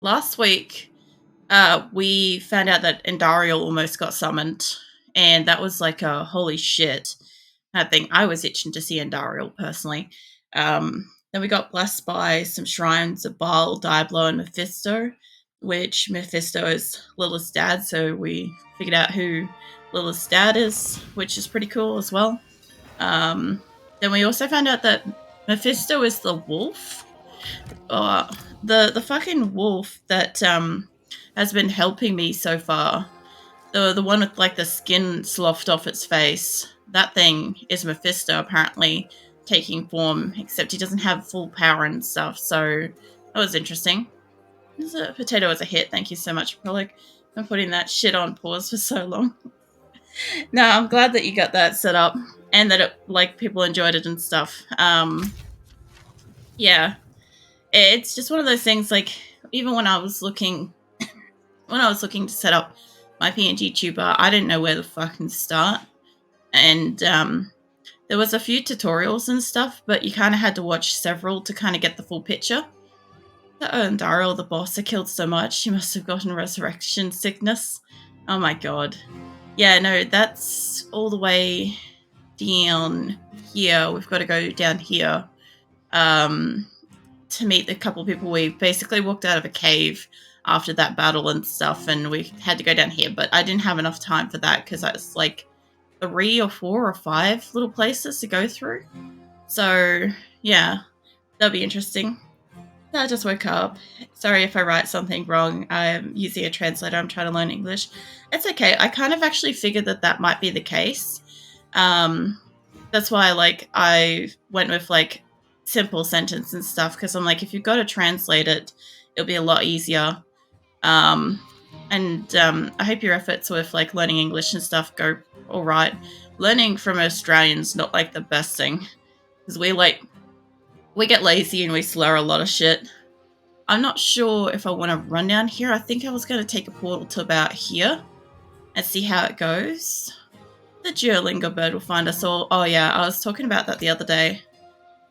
Last week, we found out that Andariel almost got summoned, and that was like a holy shit. I think I was itching to see Andariel personally. Then we got blessed by some shrines of Baal, Diablo, and Mephisto, which Mephisto is Lilith's dad, so we figured out who Lilith's dad is, which is pretty cool as well. Um, then we also found out that Mephisto is the wolf. The fucking wolf that has been helping me so far. The one with like the skin sloughed off its face. That thing is Mephisto apparently taking form, except he doesn't have full power and stuff. So that was interesting. This a potato as a hit. Thank you so much, Prolic. I'm putting that shit on pause for so long. No, I'm glad that you got that set up and that it like people enjoyed it and stuff. Yeah, it's just one of those things. Like even when I was looking to set up my PNG tuber, I didn't know where to fucking start. And there was a few tutorials and stuff, but you kind of had to watch several to kind of get the full picture. And Daryl, the boss, I killed so much, she must have gotten resurrection sickness. Oh my god. Yeah, no, that's all the way down here. We've got to go down here to meet the couple people. We basically walked out of a cave after that battle and stuff, and we had to go down here, but I didn't have enough time for that because that's like 3 or 4 or 5 little places to go through. So yeah, that'll be interesting. I just woke up. Sorry if I write something wrong. I'm using a translator. I'm trying to learn English. It's okay. I kind of actually figured that that might be the case. That's why I went with like simple sentence and stuff, because I'm like, if you've got to translate it, it'll be a lot easier. I hope your efforts with like learning English and stuff go all right. Learning from Australians not like the best thing, because we get lazy and we slur a lot of shit. I'm not sure if I want to run down here. I think I was going to take a portal to about here and see how it goes. The Duolingo bird will find us all. Oh yeah, I was talking about that the other day.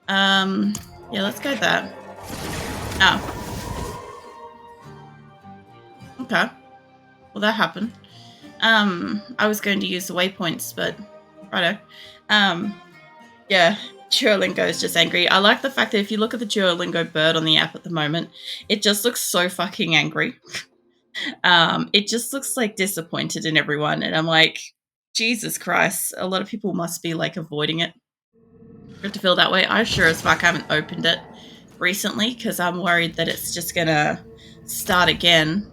Yeah, let's go there. Oh. Okay. Well, that happened. I was going to use the waypoints, but righto. Yeah, Duolingo is just angry. I like the fact that if you look at the Duolingo bird on the app at the moment, it just looks so fucking angry. It just looks like disappointed in everyone, and I'm like, Jesus Christ, a lot of people must be like avoiding it for it to feel that way. I sure as fuck haven't opened it recently because I'm worried that it's just gonna start again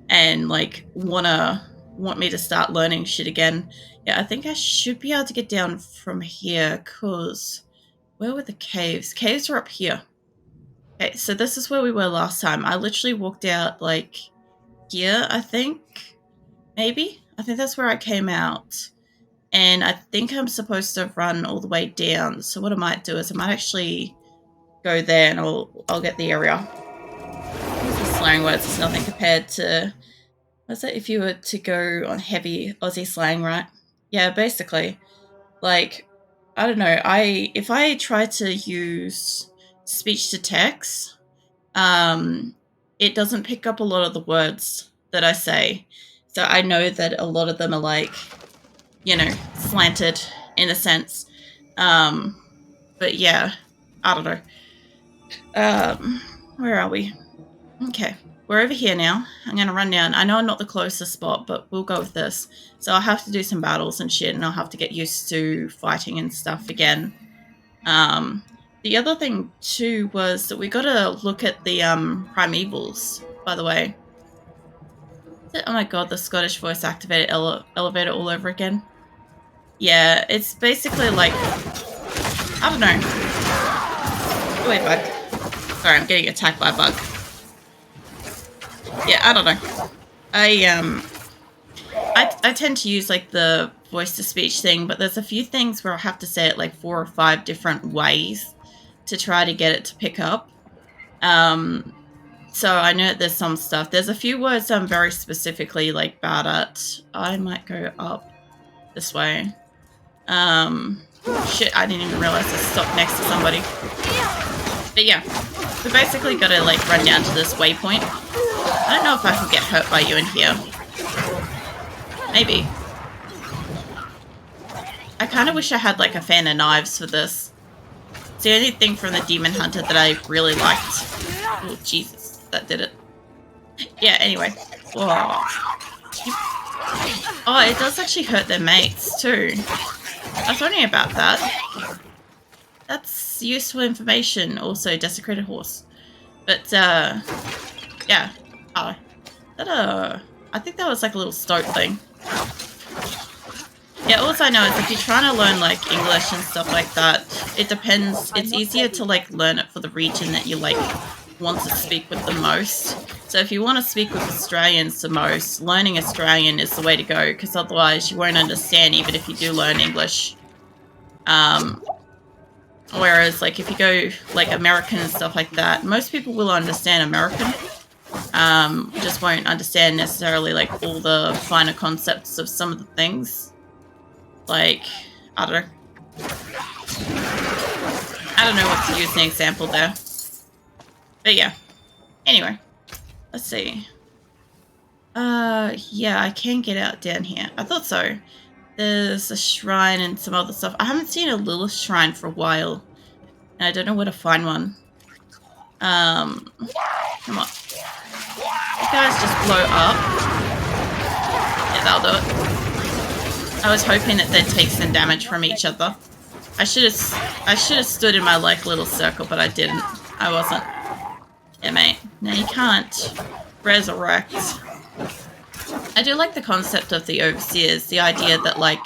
and like want me to start learning shit again. Yeah, I think I should be able to get down from here, cause where were the caves? Caves are up here. Okay, so this is where we were last time. I literally walked out like here, I think. Maybe? I think that's where I came out. And I think I'm supposed to run all the way down. So what I might do is I might actually go there and I'll get the area. The slang words is nothing compared to, what's it, if you were to go on heavy Aussie slang, right? Yeah, basically. Like, I don't know, if I try to use speech to text, it doesn't pick up a lot of the words that I say. So I know that a lot of them are like, slanted in a sense. But yeah, I don't know. Where are we? Okay, we're over here now. I'm going to run down. I know I'm not the closest spot, but we'll go with this. So I'll have to do some battles and shit, and I'll have to get used to fighting and stuff again. The other thing, too, was that we got to look at the primevals, by the way. Oh my god, the Scottish voice activated elevator all over again. Yeah, it's basically like, I don't know. Oh, wait, bug. Sorry, I'm getting attacked by a bug. Yeah, I don't know. I tend to use like the voice to speech thing, but there's a few things where I have to say it like 4 or 5 different ways to try to get it to pick up. So I know that there's some stuff. There's a few words I'm very specifically like bad at. I might go up this way. Shit, I didn't even realize I stopped next to somebody. But yeah. We basically gotta like run down to this waypoint. I don't know if I can get hurt by you in here. Maybe. I kind of wish I had like a fan of knives for this. It's the only thing from the Demon Hunter that I really liked. Oh, Jesus. That did it. Yeah, anyway. Whoa. Oh, it does actually hurt their mates, too. I was wondering about that. That's useful information. Also, desecrated horse. But, yeah. Oh. I think that was like a little stoat thing. Yeah, all I know is if you're trying to learn, like, English and stuff like that, it depends. It's easier to, like, learn it for the region that you, like, want to speak with the most. So if you want to speak with Australians the most, learning Australian is the way to go, because otherwise you won't understand even if you do learn English. Whereas, like, if you go, like, American and stuff like that, most people will understand American. Just won't understand necessarily, like, all the finer concepts of some of the things. Like, I don't know what to use an example there. But yeah. Anyway. Let's see. Yeah, I can get out down here. I thought so. There's a shrine and some other stuff. I haven't seen a Lilith shrine for a while. And I don't know where to find one. Come on. You guys just blow up. Yeah, that'll do it. I was hoping that they'd take some damage from each other. I should have stood in my like little circle, but I didn't. I wasn't. Yeah, mate. No, you can't resurrect. I do like the concept of the overseers. The idea that like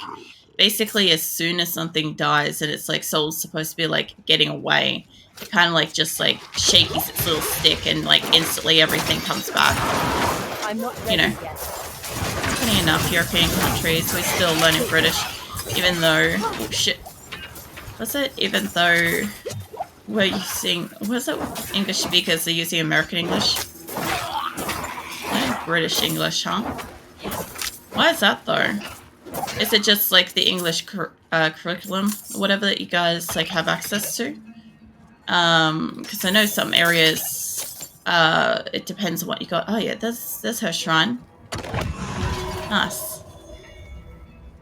basically as soon as something dies and its like soul's supposed to be like getting away, it kind of like just like shakes its little stick and like instantly everything comes back. I'm not ready, you know. Yet. Funny enough, European countries, we're still learning British, even though, oh shit, what's it? Even though we're using, what's it? English speakers are using American English. No, British English, huh? Why is that though? Is it just like the English curriculum, whatever that you guys like have access to? Because I know some areas, it depends on what you got. Oh yeah, there's her shrine. Nice.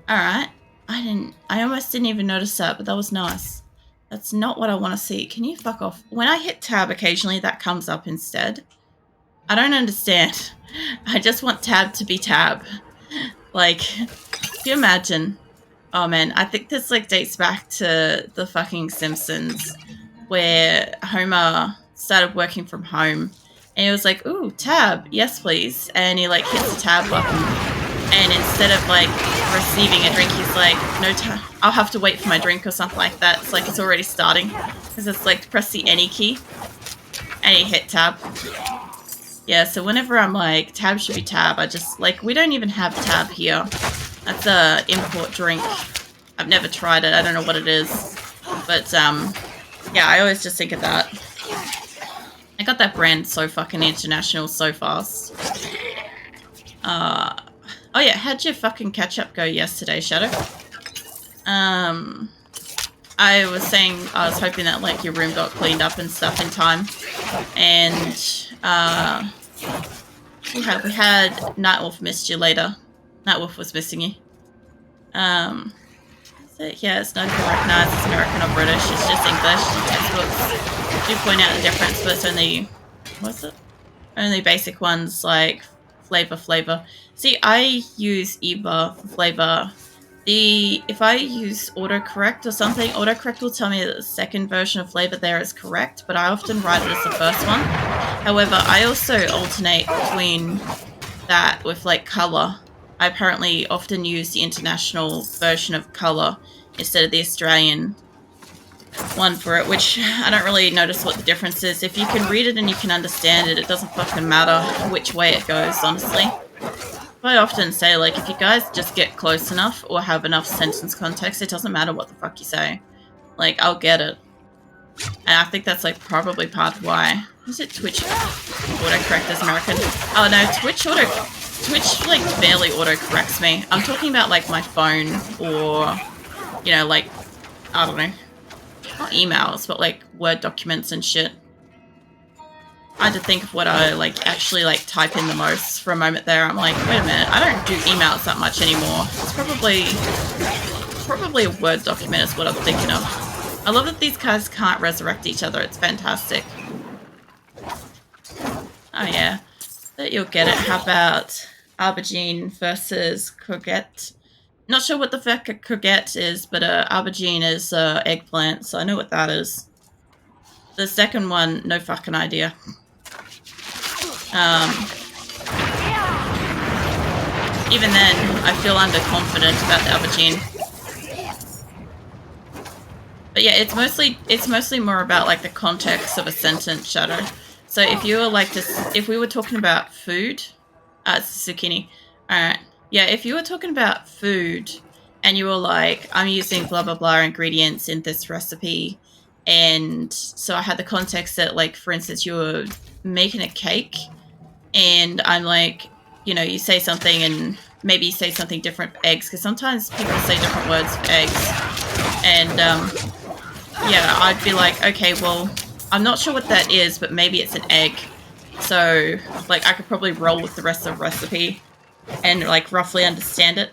Alright. I almost didn't even notice that, but that was nice. That's not what I want to see. Can you fuck off? When I hit tab occasionally, that comes up instead. I don't understand. I just want tab to be tab. Like, can you imagine? Oh man, I think this like dates back to the fucking Simpsons, where Homer started working from home. And he was like, ooh, tab, yes please. And he like hits the tab button. And instead of like receiving a drink, he's like, no tab, I'll have to wait for my drink or something like that. It's like it's already starting. Because it's like press the any key. And he hit tab. Yeah, so whenever I'm like, tab should be tab, I just like, we don't even have tab here. That's a import drink. I've never tried it, I don't know what it is. But yeah, I always just think of that. I got that brand so fucking international so fast. Oh yeah, how'd your fucking catch-up go yesterday, Shadow? I was saying I was hoping that like your room got cleaned up and stuff in time. And we had Nightwolf missed you later. Nightwolf was missing you. Yeah, it's not recognized as American or British, it's just English. Textbooks do point out the difference, but it's only, what's it? Only basic ones like flavor. See, I use EVA for flavor. If I use autocorrect or something, autocorrect will tell me that the second version of flavor there is correct, but I often write it as the first one. However, I also alternate between that with like color. I apparently often use the international version of color instead of the Australian one for it, which I don't really notice what the difference is. If you can read it and you can understand it, it doesn't fucking matter which way it goes, honestly. I often say, like, if you guys just get close enough or have enough sentence context, it doesn't matter what the fuck you say. Like, I'll get it. And I think that's, like, probably part of why. Is it Twitch autocorrect as American? Oh, no, Twitch, like, barely autocorrects me. I'm talking about, like, my phone or, you know, like, I don't know. Not emails, but, like, Word documents and shit. I had to think of what I like actually like type in the most for a moment there. I'm like, wait a minute, I don't do emails that much anymore. It's probably a Word document is what I'm thinking of. I love that these guys can't resurrect each other. It's fantastic. Oh yeah, that you'll get it. How about aubergine versus courgette? Not sure what the fuck a courgette is, but aubergine is eggplant, so I know what that is. The second one, no fucking idea. Even then, I feel underconfident about the aubergine. But yeah, it's mostly more about like the context of a sentence, Shadow. So if you were like if we were talking about food, it's the zucchini. Alright. Yeah, if you were talking about food and you were like, I'm using blah blah blah ingredients in this recipe, and so I had the context that, like, for instance, you were making a cake, and I'm like, you know, you say something and maybe you say something different for eggs, because sometimes people say different words for eggs. And yeah, I'd be like, okay, well, I'm not sure what that is, but maybe it's an egg. So, like, I could probably roll with the rest of the recipe and, like, roughly understand it.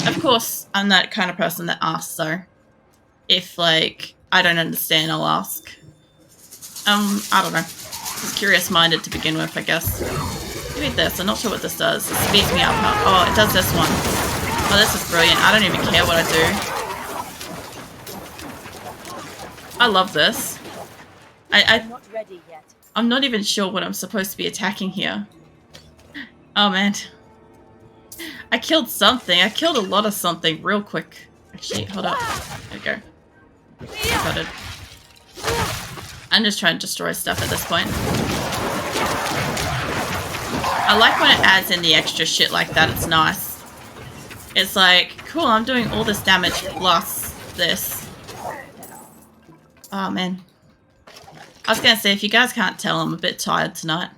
Of course, I'm that kind of person that asks, though. If, like, I don't understand, I'll ask. I don't know. Just curious-minded to begin with, I guess. Give me this. I'm not sure what this does. It speeds me up. Oh, it does this one. Oh, this is brilliant. I don't even care what I do. I love this. I'm not ready yet. I'm not even sure what I'm supposed to be attacking here. Oh, man. I killed something. I killed a lot of something real quick. Actually, hold up. There we go. Got it. I'm just trying to destroy stuff at this point. I like when it adds in the extra shit like that. It's nice. It's like, cool, I'm doing all this damage plus this. Oh, man. I was gonna say, if you guys can't tell, I'm a bit tired tonight.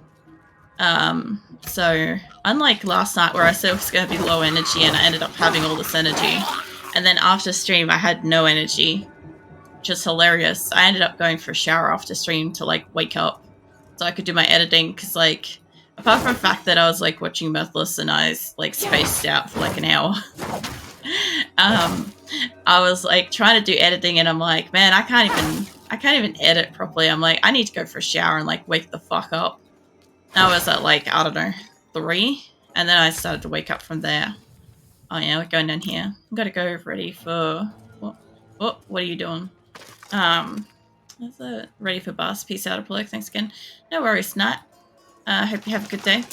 So, unlike last night where I said it was gonna be low energy and I ended up having all this energy, and then after stream I had no energy, which is hilarious. I ended up going for a shower after stream to, like, wake up so I could do my editing, because, like, apart from the fact that I was, like, watching Mirthless and I was, like, spaced out for, like, an hour, I was, like, trying to do editing and I'm like, man, I can't even edit properly. I'm like, I need to go for a shower and, like, wake the fuck up. And I was at, like, I don't know, 3, and then I started to wake up from there. Oh yeah, we're going down here. I've got to go ready for... What are you doing? That's it. Ready for bus. Peace out, Apollo. Thanks again. No worries, Nat. Hope you have a good day.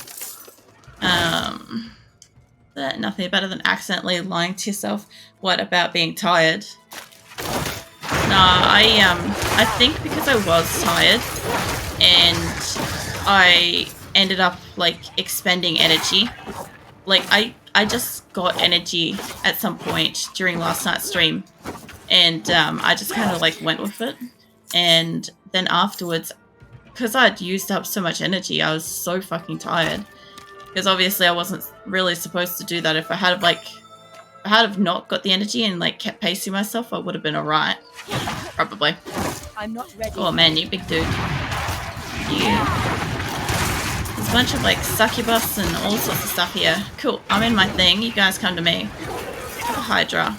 Nothing better than accidentally lying to yourself. What about being tired? No, I think because I was tired and I ended up, like, expending energy. Like, I just got energy at some point during last night's stream, and I just kind of, like, went with it. And then afterwards, because I'd used up so much energy, I was so fucking tired. Because obviously I wasn't really supposed to do that. If I had not got the energy and, like, kept pacing myself, I would have been alright. Probably. I'm not ready. Oh man, you big dude. There's a bunch of, like, succubus and all sorts of stuff here. Cool, I'm in my thing. You guys come to me. Have a Hydra.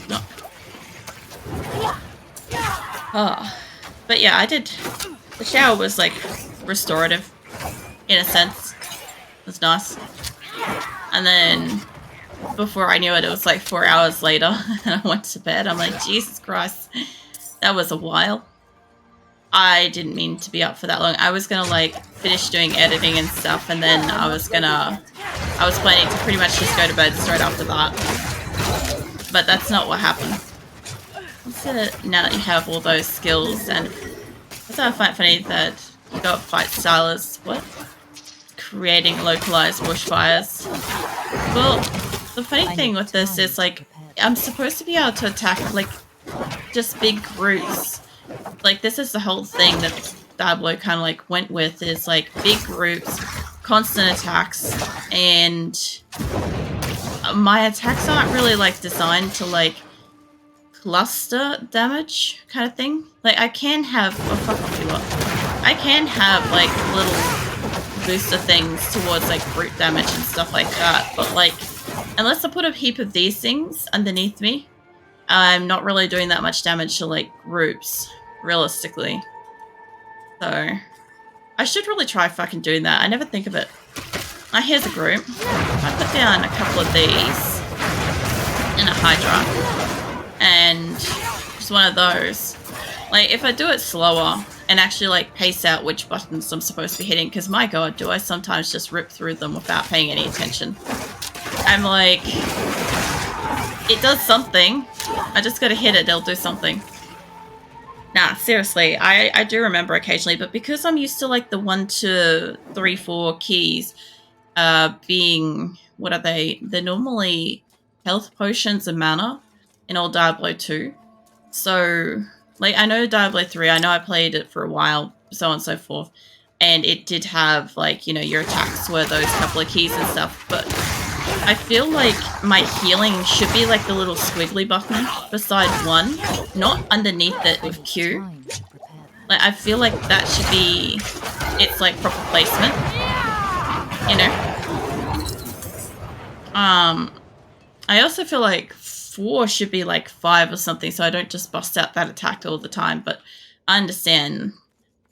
No. Oh. But yeah, I did... The shower was, like, restorative. In a sense. It was nice. And then... Before I knew it, it was like 4 hours later, and I went to bed. I'm like, Jesus Christ, that was a while. I didn't mean to be up for that long. I was gonna, like, finish doing editing and stuff, and then I was planning to pretty much just go to bed straight after that. But that's not what happened. Now that you have all those skills, and it's I find funny that you got fight stylers. What? Creating localized bushfires. Well, the funny thing with this is, like, I'm supposed to be able to attack, like, just big groups. Like, this is the whole thing that Diablo kind of, like, went with, is, like, big groups, constant attacks, and my attacks aren't really, like, designed to, like, cluster damage kind of thing. Like, I can have... Oh, fuck off, you lot. I can have, like, little booster things towards, like, brute damage and stuff like that. But, like, unless I put a heap of these things underneath me, I'm not really doing that much damage to, like, groups, realistically. So, I should really try fucking doing that. I never think of it. Now, here's a group. I put down a couple of these in a Hydra, and just one of those. Like, if I do it slower and actually, like, pace out which buttons I'm supposed to be hitting, because my god, do I sometimes just rip through them without paying any attention. I'm like, it does something. I just gotta hit it, it'll do something. Nah, seriously, I do remember occasionally, but because I'm used to, like, the 1, 2, 3, 4 keys being, what are they? They're normally health potions and mana in old Diablo 2. So, like, I know Diablo 3, I know I played it for a while, so on and so forth, and it did have, like, you know, your attacks were those couple of keys and stuff, but I feel like my healing should be like the little squiggly button beside 1, not underneath it with Q. Like, I feel like that should be its, like, proper placement, you know? I also feel like 4 should be like 5 or something, so I don't just bust out that attack all the time, but I understand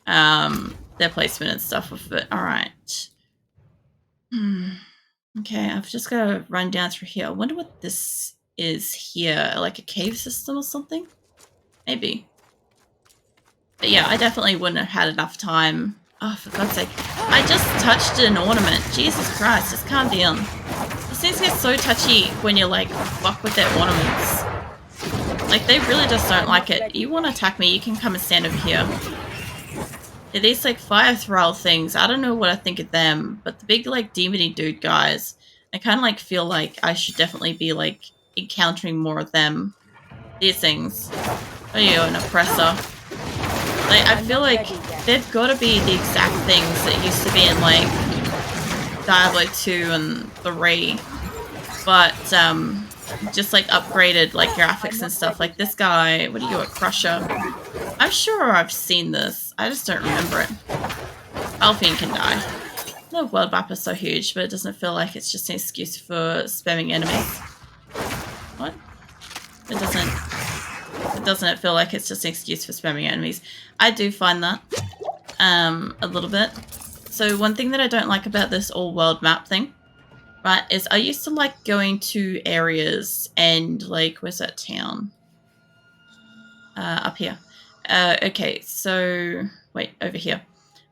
their placement and stuff with it. Alright. Okay, I've just got to run down through here. I wonder what this is here, like a cave system or something? Maybe. But yeah, I definitely wouldn't have had enough time. Oh, for God's sake. I just touched an ornament. Jesus Christ, just calm down. These things get so touchy when you, like, fuck with their ornaments. Like, they really just don't like it. You want to attack me, you can come and stand over here. Yeah, these, like, fire thrall things, I don't know what I think of them, but the big, like, demony dude guys, I kind of, like, feel like I should definitely be, like, encountering more of them. These things. Oh, you an oppressor. Like, I feel like they've got to be the exact things that used to be in, like, Diablo 2 and 3, but, just, like, upgraded, like, graphics and stuff. Like, this guy, what are you, a crusher? I'm sure I've seen this. I just don't remember it. Alpine can die. The world map is so huge, but it doesn't feel like it's just an excuse for spamming enemies. What? It doesn't feel like it's just an excuse for spamming enemies. I do find that, a little bit. So one thing that I don't like about this all-world map thing, right, is I used to like going to areas and, like, where's that town? Up here. Okay, so, wait, over here.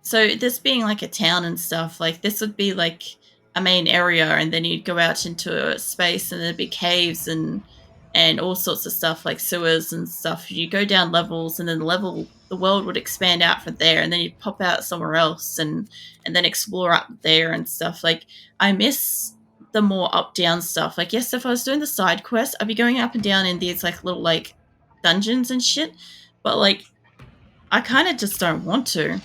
So this being like a town and stuff, like, this would be like a main area, and then you'd go out into a space and there'd be caves and all sorts of stuff, like sewers and stuff. You go down levels, and then the world would expand out from there, and then you'd pop out somewhere else and then explore up there and stuff. Like, I miss the more up-down stuff. Like, yes, if I was doing the side quest, I'd be going up and down in these, like, little, like, dungeons and shit, but, like, I kind of just don't want to.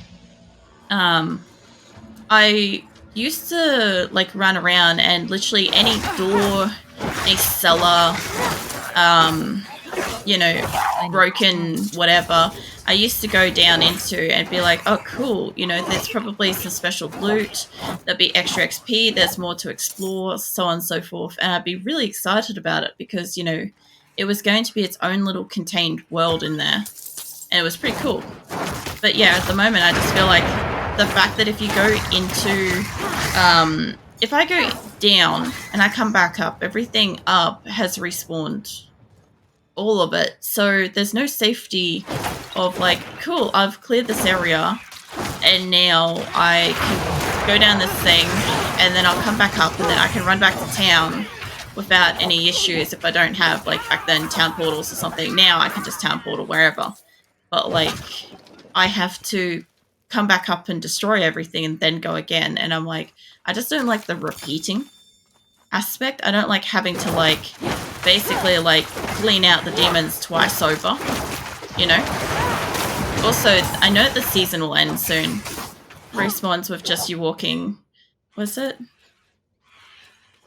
I used to, like, run around, and literally any door, any cellar, you know, broken whatever, I used to go down into and be like, oh, cool, you know, there's probably some special loot, there'll be extra XP, there's more to explore, so on and so forth, and I'd be really excited about it because, you know, it was going to be its own little contained world in there, and it was pretty cool. But yeah, at the moment, I just feel like the fact that if you go into, if I go down and I come back up, everything up has respawned. All of it. So there's no safety of, like, cool, I've cleared this area and now I can go down this thing and then I'll come back up and then I can run back to town without any issues if I don't have, like, back then town portals or something. Now I can just town portal wherever. But, like, I have to come back up and destroy everything and then go again, and I'm like, I just don't like the repeating aspect. I don't like having to, like, basically, like, clean out the demons twice over, you know? Also, I know the season will end soon. Respawns with just you walking, was it?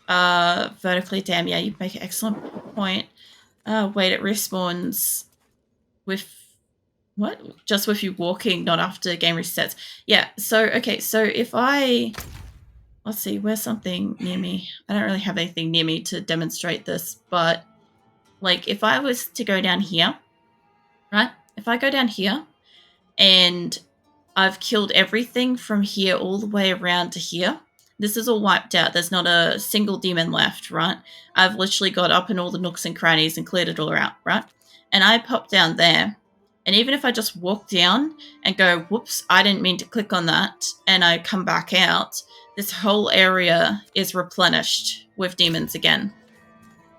Vertically, damn, yeah, you make an excellent point. Wait, it respawns with... What? Just with you walking, not after game resets. Yeah, so, okay, so if I... Let's see, where's something near me? I don't really have anything near me to demonstrate this, but, like, if I was to go down here, right? If I go down here, and I've killed everything from here all the way around to here, this is all wiped out. There's not a single demon left, right? I've literally got up in all the nooks and crannies and cleared it all out, right? And I pop down there, and even if I just walk down and go, whoops, I didn't mean to click on that, and I come back out, this whole area is replenished with demons again.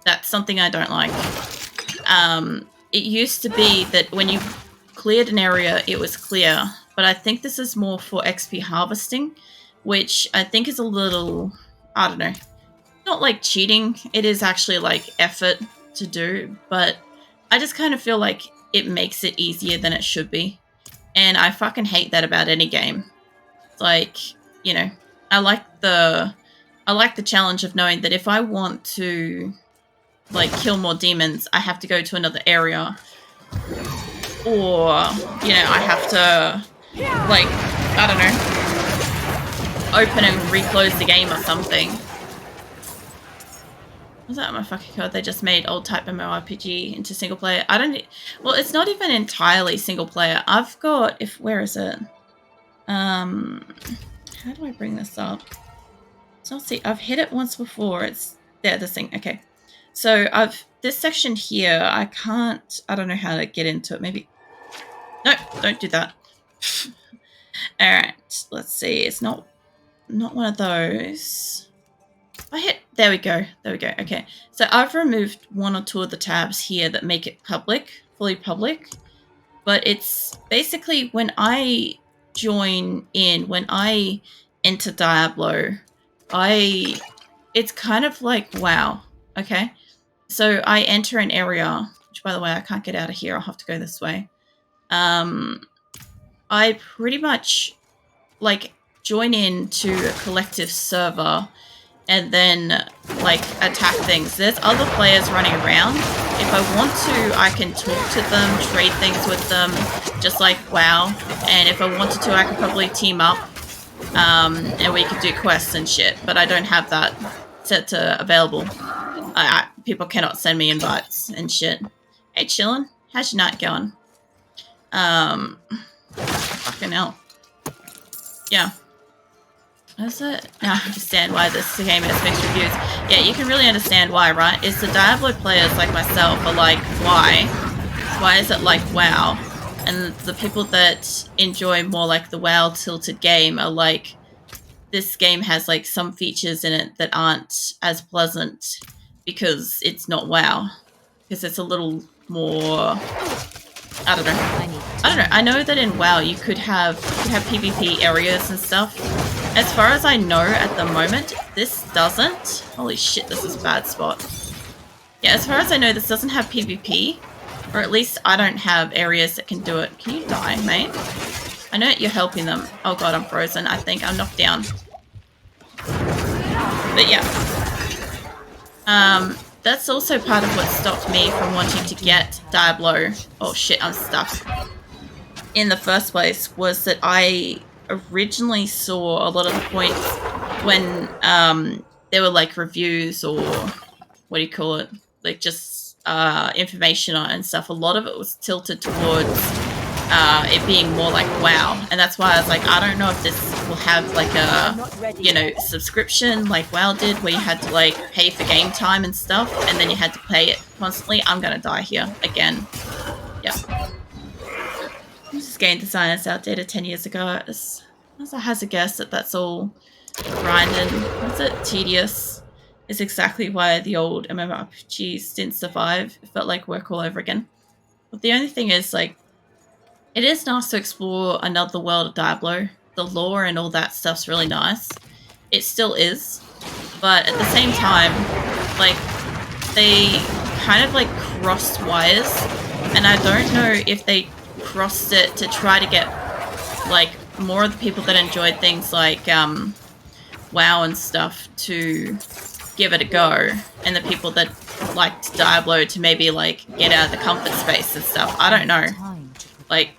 That's something I don't like. It used to be that when you cleared an area, it was clear, but I think this is more for XP harvesting, which I think is a little, I don't know, not like cheating. It is actually like effort to do, but I just kind of feel like it makes it easier than it should be. And I fucking hate that about any game. Like, you know, I like the challenge of knowing that if I want to like kill more demons, I have to go to another area, or, you know, I have to, like, I don't know, open and reclose the game or something. Was that my fucking god? They just made old type MMORPG into single player. I don't... Well, it's not even entirely single player. I've got... Where is it? How do I bring this up? So see, I've hit it once before. It's... There, this thing. Okay. So this section here, I don't know how to get into it. Maybe... No, don't do that. Alright, let's see. It's not one of those. There we go. Okay. So I've removed one or two of the tabs here that make it public, fully public. But it's basically when I when I enter Diablo, it's kind of like WoW, okay? So I enter an area, which by the way, I can't get out of here. I'll have to go this way. I pretty much like join into a collective server and then like attack things. There's other players running around. If I want to, I can talk to them, trade things with them, just like WoW. And if I wanted to, I could probably team up and we could do quests and shit. But I don't have that set to available. People cannot send me invites and shit. Hey, chillin'. How's your night going? Fucking hell. Yeah. Is it? Now I understand why this game has mixed reviews. Yeah, you can really understand why, right? It's the Diablo players like myself are like, why? Why is it like WoW? And the people that enjoy more like the WoW tilted game are like, this game has like some features in it that aren't as pleasant because it's not WoW. Because it's a little more... I don't know. I know that in WoW you could have PvP areas and stuff. As far as I know at the moment, this doesn't. Holy shit, this is a bad spot. Yeah, as far as I know, this doesn't have PvP. Or at least I don't have areas that can do it. Can you die, mate? I know you're helping them. Oh god, I'm frozen. I think I'm knocked down. But yeah. That's also part of what stopped me from wanting to get Diablo. Oh shit, I'm stuck. In the first place, was that I originally saw a lot of the points when there were like reviews or what do you call it? Like just information on it and stuff. A lot of it was tilted towards it being more like WoW. And that's why I was like, I don't know if this will have like a, you know, subscription like WoW did where you had to like pay for game time and stuff and then you had to pay it constantly. I'm gonna die here again. Yep. This game design is outdated 10 years ago. As I has a guess that that's all grind and what's it? Tedious is exactly why the old MMORPGs didn't survive. It felt like work all over again. But the only thing is, like, it is nice to explore another world of Diablo. The lore and all that stuff's really nice. It still is. But at the same time, like, they kind of, like, crossed wires. And I don't know if they crossed it to try to get, like, more of the people that enjoyed things like, WoW and stuff to give it a go. And the people that liked Diablo to maybe like get out of the comfort space and stuff. I don't know. Like,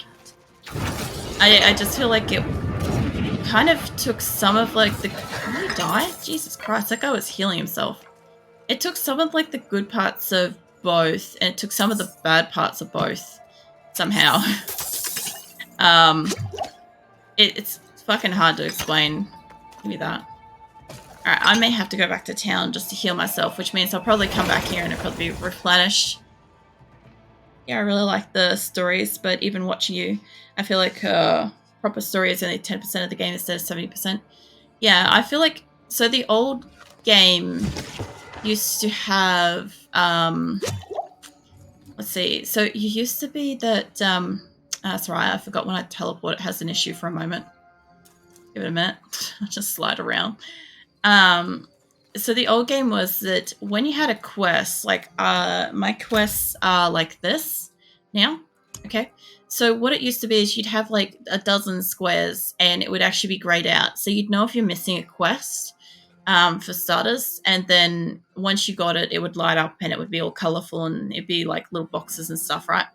I just feel like it kind of took some of like the. Did he die? Jesus Christ, that guy was healing himself. It took some of like the good parts of both, and it took some of the bad parts of both somehow. It's fucking hard to explain. Give me that. Alright, I may have to go back to town just to heal myself, which means I'll probably come back here and it'll probably be replenished. Yeah, I really like the stories, but even watching you, I feel like proper story is only 10% of the game instead of 70%. Yeah, I feel like, so the old game used to have, let's see, so you used to be that, that's right, I forgot when I teleport it has an issue for a moment. Give it a minute, I'll just slide around. So the old game was that when you had a quest, like my quests are like this now, okay? So what it used to be is you'd have like a dozen squares and it would actually be grayed out. So you'd know if you're missing a quest, for starters, and then once you got it, it would light up and it would be all colorful and it'd be like little boxes and stuff, right?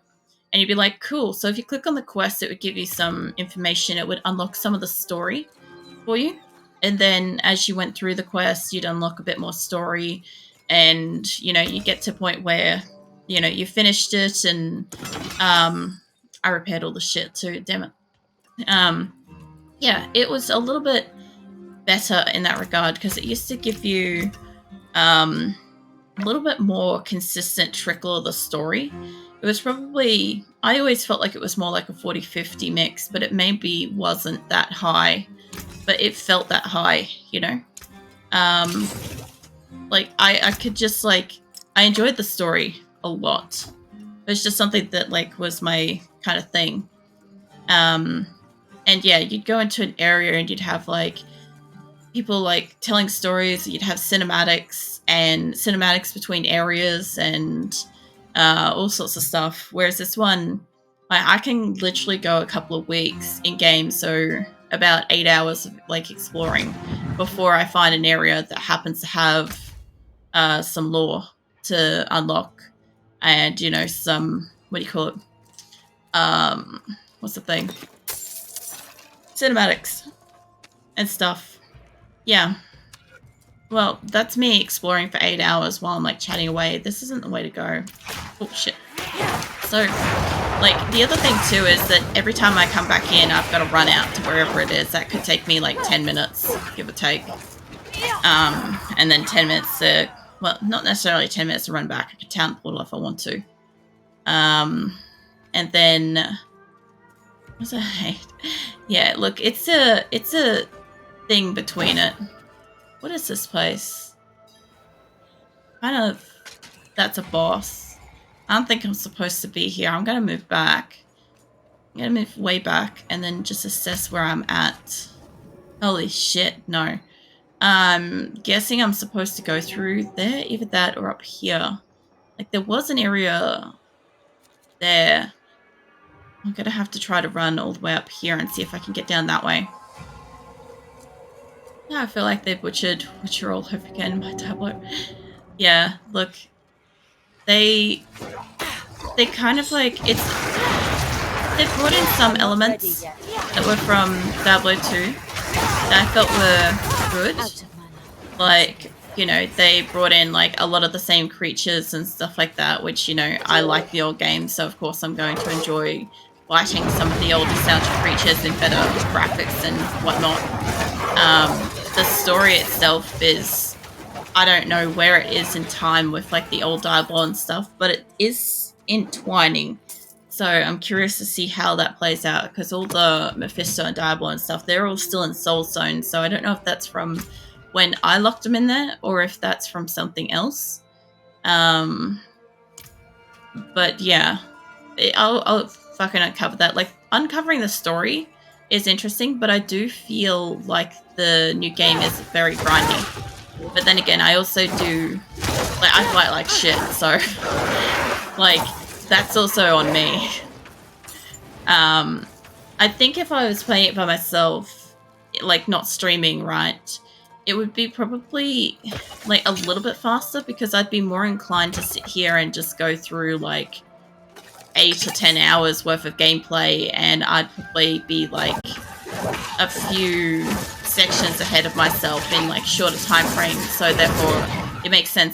And you'd be like, cool. So if you click on the quest, it would give you some information. It would unlock some of the story for you. And then as you went through the quest, you'd unlock a bit more story. And, you know, you get to a point where, you know, you finished it and I repaired all the shit too, damn it. Yeah, it was a little bit better in that regard because it used to give you a little bit more consistent trickle of the story. It was probably, I always felt like it was more like a 40-50 mix, but it maybe wasn't that high, but it felt that high, you know? Like, I could just, like, I enjoyed the story a lot. It was just something that, like, was my kind of thing. And yeah, you'd go into an area and you'd have, like, people, like, telling stories. You'd have cinematics and cinematics between areas and all sorts of stuff. Whereas this one, I can literally go a couple of weeks in game, so about 8 hours of like exploring before I find an area that happens to have some lore to unlock, and you know, some, what do you call it? What's the thing? Cinematics and stuff. Yeah. Well, that's me exploring for 8 hours while I'm like chatting away. This isn't the way to go. Oh shit. So, like, the other thing too is that every time I come back in, I've got to run out to wherever it is. That could take me like 10 minutes, give or take. And then 10 minutes to, well, not necessarily 10 minutes to run back. I could town portal if I want to. And then, what's that? Yeah, look, it's a thing between it. What is this place? Kind of, that's a boss. I don't think I'm supposed to be here. I'm going to move back. I'm going to move way back and then just assess where I'm at. Holy shit, no. I'm guessing I'm supposed to go through there, either that or up here. Like, there was an area there. I'm going to have to try to run all the way up here and see if I can get down that way. Yeah, I feel like they butchered all over again by Diablo. Yeah, look. They kind of like, they've brought in some elements that were from Diablo 2 that I felt were good. Like, you know, they brought in like a lot of the same creatures and stuff like that, which, you know, I like the old game, so of course I'm going to enjoy fighting some of the old nostalgic creatures in better graphics and whatnot. The story itself is, I don't know where it is in time with like the old Diablo and stuff, but it is entwining. So I'm curious to see how that plays out, because all the Mephisto and Diablo and stuff, they're all still in Soul Stone. So I don't know if that's from when I locked them in there or if that's from something else. But yeah, I'll fucking uncover that. Like, uncovering the story is interesting, but I do feel like the new game is very grindy. But then again, I also do, like, I fight like shit, so, like, that's also on me. I think if I was playing it by myself, like, not streaming, right, it would be probably like a little bit faster because I'd be more inclined to sit here and just go through like 8 to 10 hours worth of gameplay, and I'd probably be like a few sections ahead of myself in like shorter time frames. So therefore, it makes sense